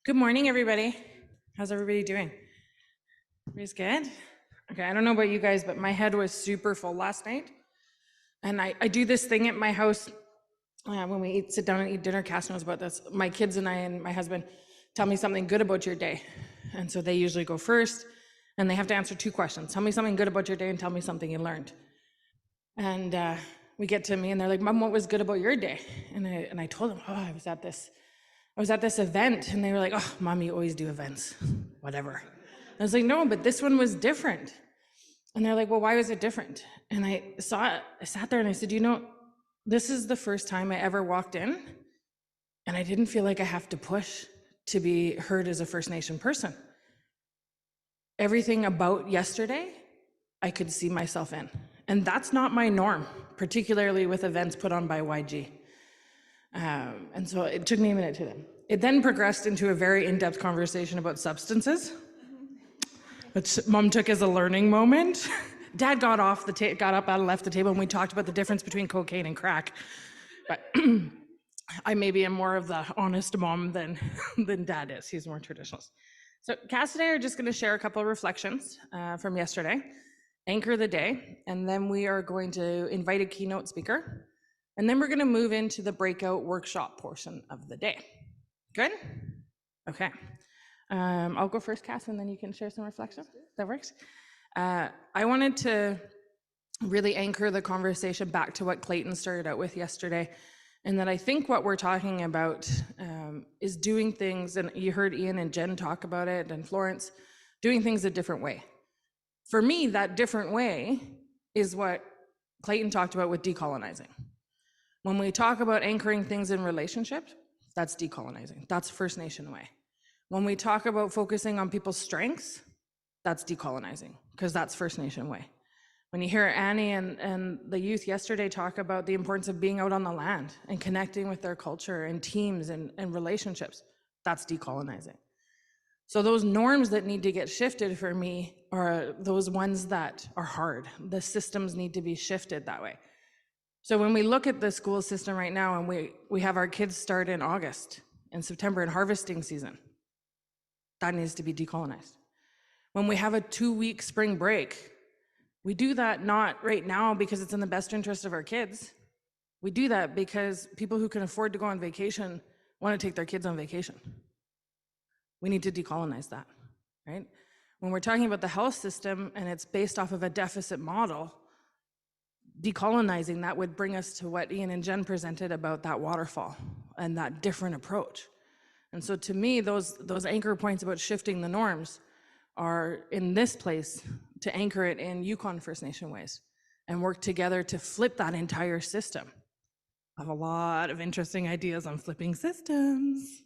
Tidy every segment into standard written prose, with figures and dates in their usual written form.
Good morning, everybody. How's everybody doing? Everybody's good? Okay, I don't know about you guys, but my head was super full last night. And I do this thing at my house when we sit down and eat dinner. Cass knows about this. My kids and I and my husband tell me something good about your day. And so they usually go first, and they have to answer two questions. Tell me something good about your day and tell me something you learned. And we get to me, and they're like, Mom, what was good about your day? And I told them, I was at this event, and they were like, oh, Mom, you always do events, whatever. I was like, no, but this one was different. And they're like, well, why was it different? And I sat there and I said, this is the first time I ever walked in, and I didn't feel like I have to push to be heard as a First Nation person. Everything about yesterday, I could see myself in. And that's not my norm, particularly with events put on by YG. And so it took me a minute to them. It then progressed into a very in-depth conversation about substances, which Mom took as a learning moment. Dad got up and left the table, and we talked about the difference between cocaine and crack. But I maybe am more of the honest mom than Dad is. He's more traditionalist. So Cass and I are just going to share a couple of reflections from yesterday, anchor the day, and then we are going to invite a keynote speaker. And then we're going to move into the breakout workshop portion of the day. Good? Okay. I'll go first, Cass, and then you can share some reflections. That works? I wanted to really anchor the conversation back to what Clayton started out with yesterday, and that I think what we're talking about is doing things, and you heard Ian and Jen talk about it, and Florence, doing things a different way. For me, that different way is what Clayton talked about with decolonizing. When we talk about anchoring things in relationships, that's decolonizing. That's First Nation way. When we talk about focusing on people's strengths, that's decolonizing, because that's First Nation way. When you hear Annie and the youth yesterday talk about the importance of being out on the land and connecting with their culture and teams and relationships, that's decolonizing. So those norms that need to get shifted for me are those ones that are hard. The systems need to be shifted that way. So when we look at the school system right now, and we have our kids start in August and September in harvesting season, that needs to be decolonized. When we have a 2-week spring break, we do that not right now because it's in the best interest of our kids. We do that because people who can afford to go on vacation want to take their kids on vacation. We need to decolonize that, right? When we're talking about the health system and it's based off of a deficit model, decolonizing that would bring us to what Ian and Jen presented about that waterfall and that different approach. And so to me, those anchor points about shifting the norms are in this place to anchor it in Yukon First Nation ways and work together to flip that entire system. I have a lot of interesting ideas on flipping systems.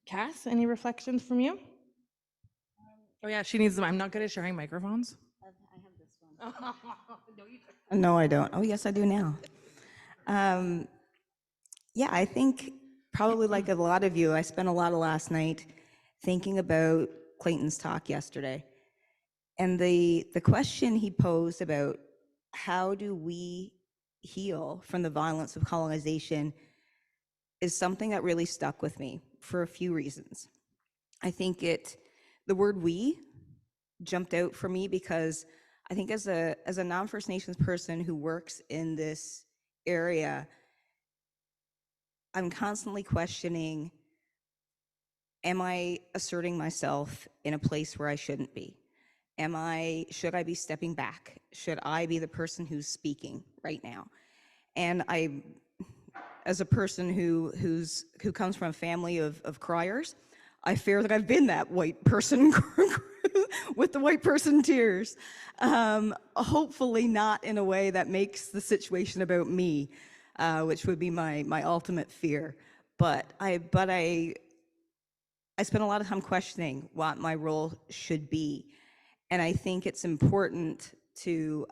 Cass, any reflections from you? Oh yeah, she needs them. I'm not good at sharing microphones. I have this one. No, I don't. Oh, yes, I do now. Yeah, I think probably like a lot of you, I spent a lot of last night thinking about Clayton's talk yesterday. And the question he posed about how do we heal from the violence of colonization is something that really stuck with me for a few reasons. I think the word we jumped out for me because I think as a non-First Nations person who works in this area, I'm constantly questioning, am I asserting myself in a place where I shouldn't be? Should I be stepping back? Should I be the person who's speaking right now? And as a person who comes from a family of criers, I fear that I've been that white person with the white person tears. Hopefully not in a way that makes the situation about me, which would be my ultimate fear. But I spent a lot of time questioning what my role should be. And I think it's important to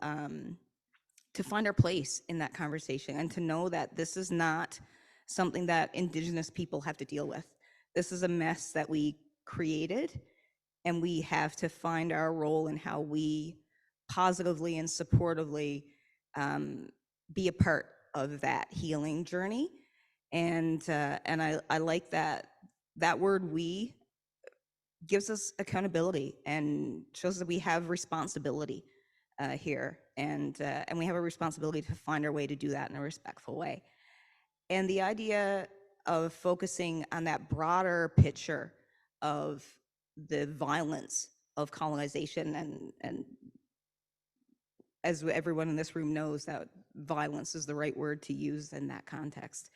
find our place in that conversation and to know that this is not something that Indigenous people have to deal with. This is a mess that we created, and we have to find our role in how we positively and supportively be a part of that healing journey. And I like that that word "we" gives us accountability and shows that we have responsibility here, and we have a responsibility to find our way to do that in a respectful way. And the idea of focusing on that broader picture of the violence of colonization, and as everyone in this room knows, that violence is the right word to use in that context.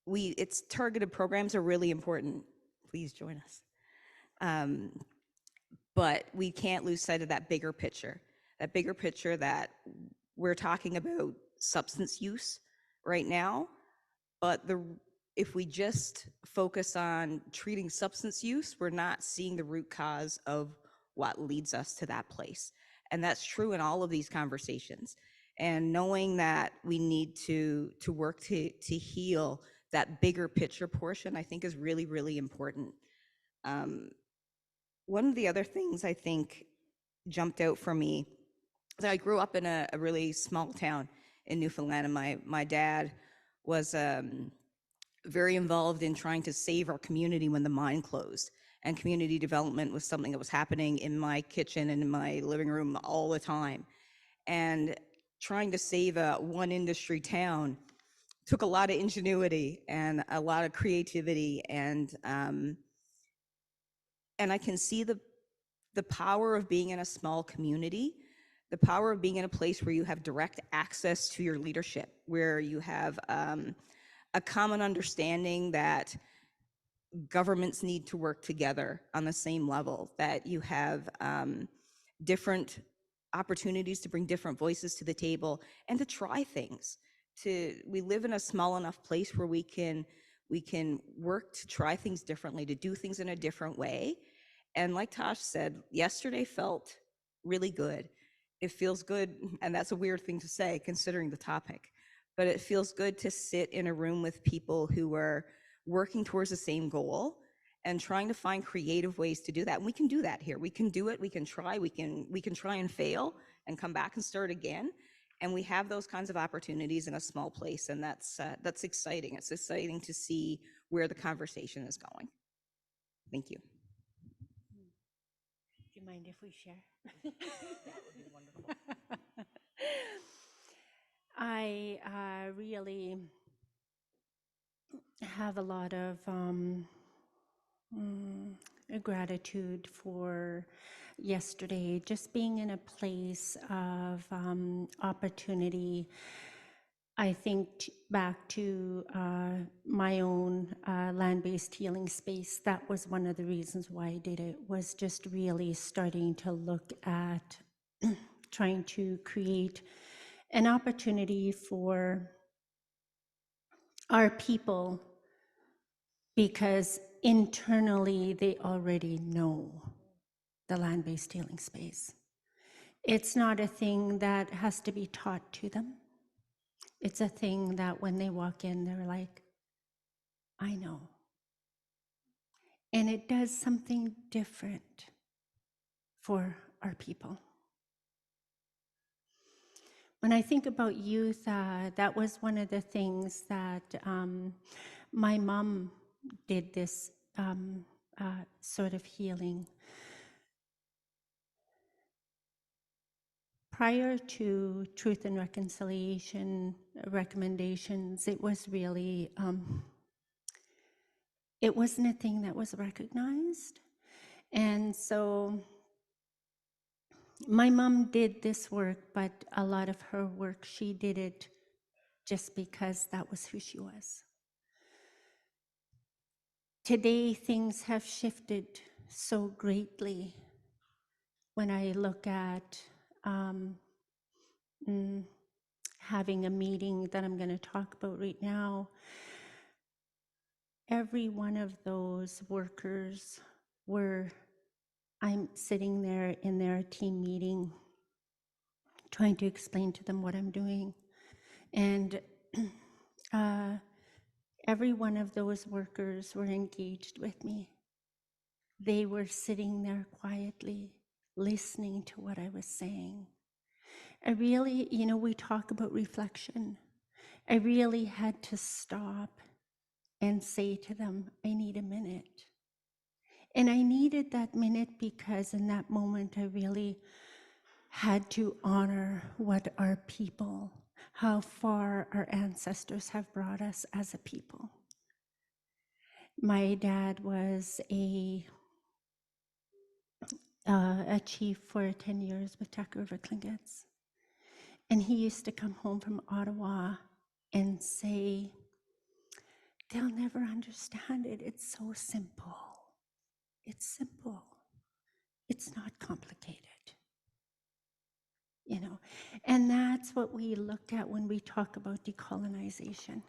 It's targeted programs are really important. Please join us. But we can't lose sight of that bigger picture that we're talking about substance use right now, but if we just focus on treating substance use, we're not seeing the root cause of what leads us to that place. And that's true in all of these conversations. And knowing that we need to work to heal that bigger picture portion, I think is really, really important. One of the other things I think jumped out for me is I grew up in a really small town in Newfoundland, and my dad was very involved in trying to save our community when the mine closed. And community development was something that was happening in my kitchen and in my living room all the time. And trying to save a one industry town took a lot of ingenuity and a lot of creativity, and I can see the power of being in a small community, the power of being in a place where you have direct access to your leadership, where you have a common understanding that governments need to work together on the same level, that you have different opportunities to bring different voices to the table and to try things. We live in a small enough place where we can work to try things differently, to do things in a different way. And like Tosh said, yesterday felt really good. It feels good, and that's a weird thing to say considering the topic, but it feels good to sit in a room with people who are working towards the same goal and trying to find creative ways to do that. And we can do that here. We can do it. We can try. We can try and fail and come back and start again. And we have those kinds of opportunities in a small place, and that's exciting. It's exciting to see where the conversation is going. Thank you. Do you mind if we share? That would be wonderful. I really have a lot of gratitude for yesterday, just being in a place of opportunity. I think back to my own land-based healing space. That was one of the reasons why I did it, was just really starting to look at trying to create an opportunity for our people, because internally they already know the land-based healing space. It's not a thing that has to be taught to them. It's a thing that when they walk in, they're like, I know. And it does something different for our people. When I think about youth, that was one of the things that my mom did, this sort of healing. Prior to Truth and Reconciliation recommendations, it was really, it wasn't a thing that was recognized. And so my mom did this work, but a lot of her work, she did it just because that was who she was. Today, things have shifted so greatly when I look at having a meeting that I'm going to talk about right now. Every one of those workers I'm sitting there in their team meeting, trying to explain to them what I'm doing. And every one of those workers were engaged with me. They were sitting there quietly, listening to what I was saying. I really, we talk about reflection. I really had to stop and say to them, I need a minute. And I needed that minute because in that moment, I really had to honor what our people, how far our ancestors have brought us as a people. My dad was a chief for 10 years with Tuck River Tlingits. And he used to come home from Ottawa and say, they'll never understand it. It's so simple. It's simple. It's not complicated. You know, and that's what we look at when we talk about decolonization,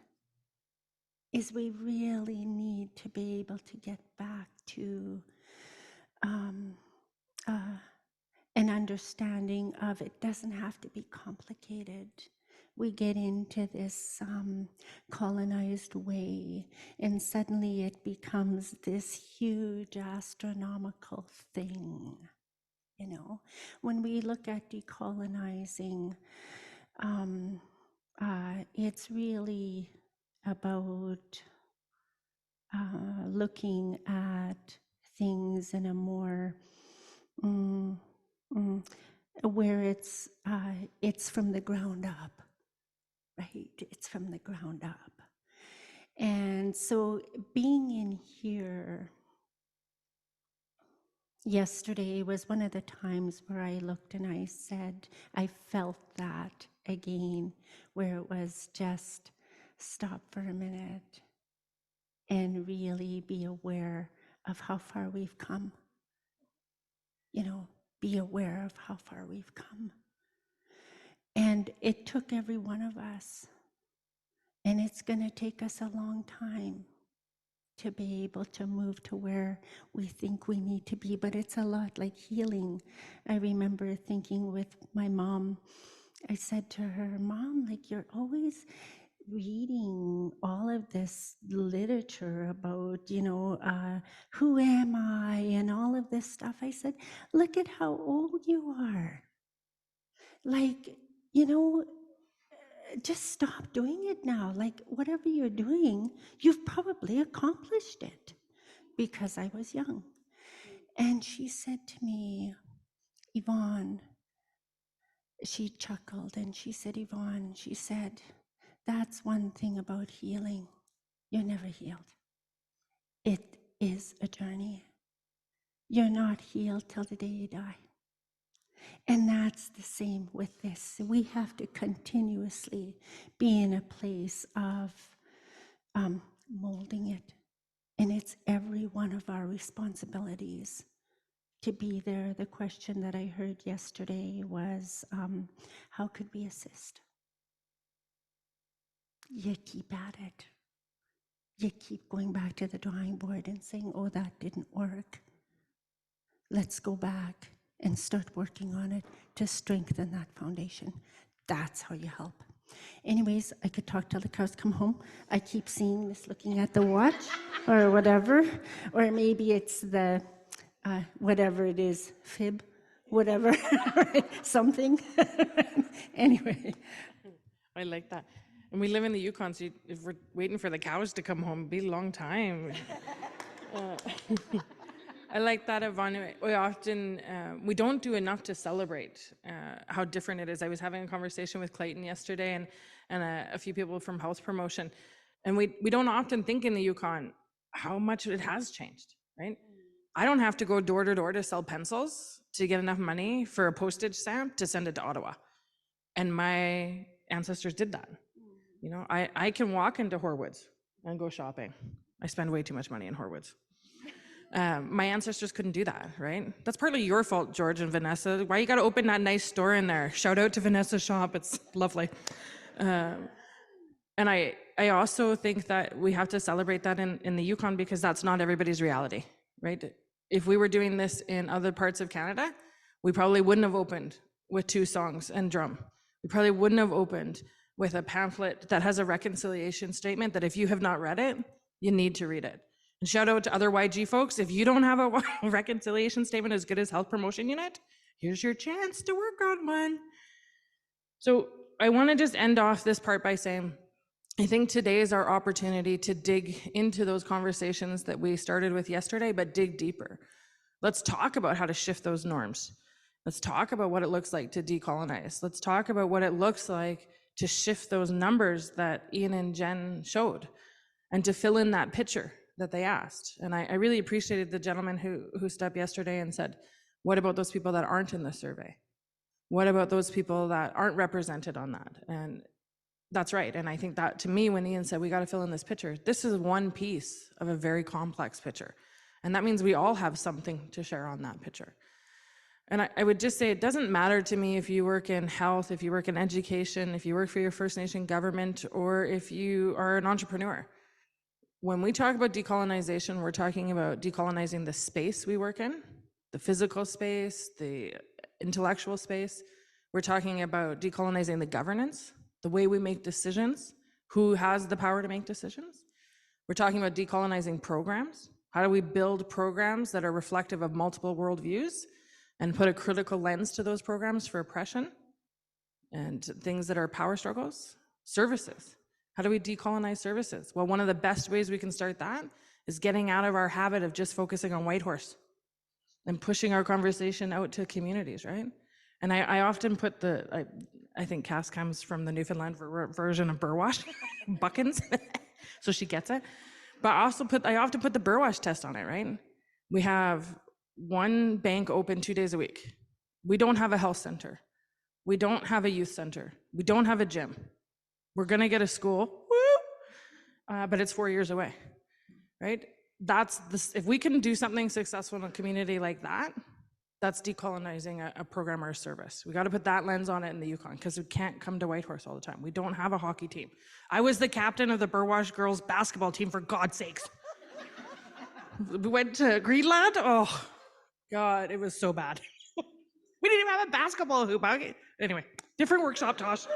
is we really need to be able to get back to an understanding of it doesn't have to be complicated. We get into this colonized way, and suddenly it becomes this huge astronomical thing. You know, when we look at decolonizing, it's really about looking at things in a more where it's from the ground up, right? It's from the ground up. And so being in here yesterday was one of the times where I looked and I said, I felt that again, where it was just stop for a minute and really be aware of how far we've come. You know, be aware of how far we've come. And it took every one of us. And it's going to take us a long time to be able to move to where we think we need to be. But it's a lot like healing. I remember thinking with my mom, I said to her, Mom, like you're always reading all of this literature about, you know, who am I and all of this stuff. I said, look at how old you are. Like, you know, just stop doing it now. Like, whatever you're doing, you've probably accomplished it, because I was young. And she said to me, Yvonne, she chuckled and she said, Yvonne, she said, that's one thing about healing. You're never healed. It is a journey. You're not healed till the day you die. And that's the same with this. We have to continuously be in a place of molding it. And it's every one of our responsibilities to be there. The question that I heard yesterday was, how could we assist? You keep at it. You keep going back to the drawing board and saying, oh, that didn't work. Let's go back and start working on it to strengthen that foundation. That's how you help. Anyways, I could talk till the cows come home. I keep seeing this, looking at the watch or whatever, or maybe it's the, whatever it is, fib, whatever, something. Anyway. I like that. And we live in the Yukon, so if we're waiting for the cows to come home, it'd be a long time. I like that, Ivany. We often, we don't do enough to celebrate how different it is. I was having a conversation with Clayton yesterday and a few people from health promotion, and we don't often think in the Yukon how much it has changed, right? I don't have to go door to door to sell pencils to get enough money for a postage stamp to send it to Ottawa. And my ancestors did that. You know, I can walk into Horwoods and go shopping. I spend way too much money in Horwoods. My ancestors couldn't do that, right? That's partly your fault, George and Vanessa. Why you got to open that nice store in there? Shout out to Vanessa's shop. It's lovely. And I also think that we have to celebrate that in the Yukon, because that's not everybody's reality, right? If we were doing this in other parts of Canada, we probably wouldn't have opened with 2 songs and drum. We probably wouldn't have opened with a pamphlet that has a reconciliation statement that if you have not read it, you need to read it. And shout out to other YG folks, if you don't have a reconciliation statement as good as Health Promotion Unit, here's your chance to work on one. So I want to just end off this part by saying, I think today is our opportunity to dig into those conversations that we started with yesterday, but dig deeper. Let's talk about how to shift those norms. Let's talk about what it looks like to decolonize. Let's talk about what it looks like to shift those numbers that Ian and Jen showed and to fill in that picture that they asked. And I really appreciated the gentleman who stepped yesterday and said, what about those people that aren't in the survey? What about those people that aren't represented on that? And that's right. And I think that, to me, when Ian said, we got to fill in this picture, this is one piece of a very complex picture. And that means we all have something to share on that picture. And I would just say, it doesn't matter to me if you work in health, if you work in education, if you work for your First Nation government, or if you are an entrepreneur. When we talk about decolonization, we're talking about decolonizing the space we work in, the physical space, the intellectual space. We're talking about decolonizing the governance, the way we make decisions, who has the power to make decisions. We're talking about decolonizing programs. How do we build programs that are reflective of multiple worldviews and put a critical lens to those programs for oppression and things that are power struggles? Services. How do we decolonize services? Well, one of the best ways we can start that is getting out of our habit of just focusing on Whitehorse and pushing our conversation out to communities, right? And I often put I think Cass comes from the Newfoundland version of Burwash, Buckins, so she gets it. But I often put the Burwash test on it, right? We have one bank open 2 days a week. We don't have a health center. We don't have a youth center. We don't have a gym. We're gonna get a school, but it's 4 years away, right? If we can do something successful in a community like that, that's decolonizing a program or a service. We got to put that lens on it in the Yukon, because we can't come to Whitehorse all the time. We don't have a hockey team. I was the captain of the Burwash girls basketball team, for God's sakes. We went to Greenland. Oh, God, it was so bad. We didn't even have a basketball hoop. Anyway, different workshop, Tosh.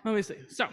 Let me see. So